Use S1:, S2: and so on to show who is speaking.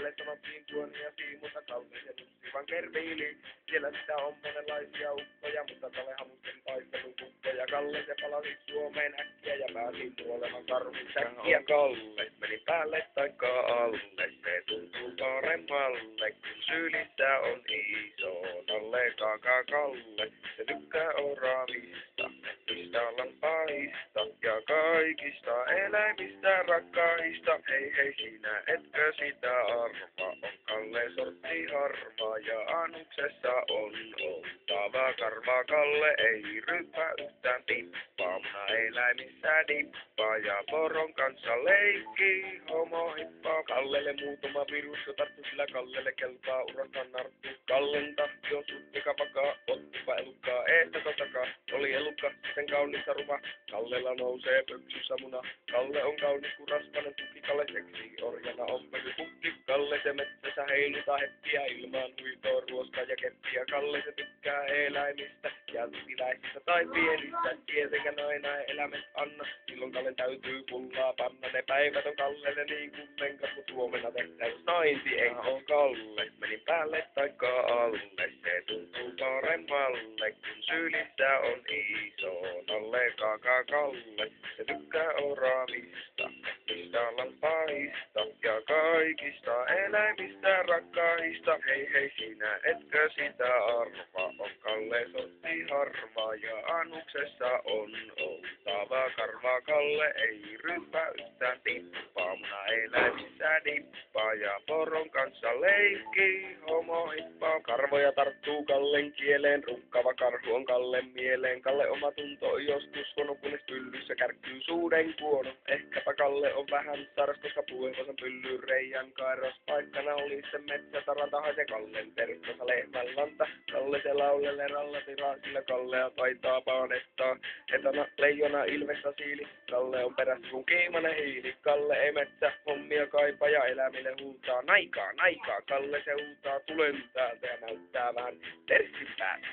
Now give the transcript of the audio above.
S1: Kallelle sanottiin tuoni ja siimuta Kalle ja Jussi vaan kerveili. Siellä sitä on monenlaisia ukkoja, mutta Kalle halusi taistelun kukkoja. Kalle se palasi Suomeen äkkiä ja pääsi kuoleman karhun säkkiä. Kalle meni päälle taikka alle, se tuntuu paremmalle, kun sylissä on iso nalle. Kaka Kalle, se tykkää oravista, mistä lampaista ja kaikista eläimistä rakkaista. Hei hei sinä etkö sitä arvaa, on Kalle sortti harmaa ja anuksessa on oltava karva. Kalle ei ryppää yhtään tippaa, muna eläimissä dippaa ja poron kanssa leikkii homo hippaa. Kallelle muutama virus jo tarttu, sillä Kallelle kelpaa urakan narttu. Kallen tahti on suttika vakaa, ottipa elukkaa eestä takaa. Oli elukka sen kaunista ruma, Kallella nousee pöksyssä muna. Kalle on kaunis kuin rasvanen tukki, Kalle seksii orjana on pukki. Kalle se metsässä heiluta heppiä ilmaan huitoo ruoska ja keppiä. Kalle se tykkää eläimistä, jättiläisistä tai pienistä. Tietenkään aina eläimet anna, silloin Kallen täytyy pullaa panna. Ne päivät on Kallelle niin kuin menkas, mut huomenna tehtäis nainti. Enkä on Kalle, meni päälle taikka alle, se tuntuu paremmalle, kun sylissä on iso nalle. Kaka Kalle, se tykkää oravista, mistä lampaista ja kaikista eläimistä rakkaista. Hei hei sinä etkö sitä arvaa, on Kalle sortti harmaa ja anuksessa on oltava karva. Kalle ei ryppää yhtään tippaa, muna eläimissä dippaa ja poron kanssa leikkii homo hippaa. Karvoja tarttuu Kallen kieleen, rukkava karhu on Kallen mieleen. Kalle oma tunto on joskus huono, kunnes pyllyssä kärkkyy suuden kuono. Ehkäpä Kalle on vähän saras, koska puuhevosen pyllyn reijän kairas. Paikkana oli se metsätaranta, haise Kallen terkkosa lehmän lanta. Kalle se laulelle rallatiraa, sillä Kallea taitaa paanettaa. Etana leijona ilvestä siili, Kalle on perässä kun kiimanen hiili. Kalle ei metsä hommia kaipa ja eläimille huutaa naikaa, naikaa. Kalle se huutaa tulen täältä ja näyttää vähän terssin päätä.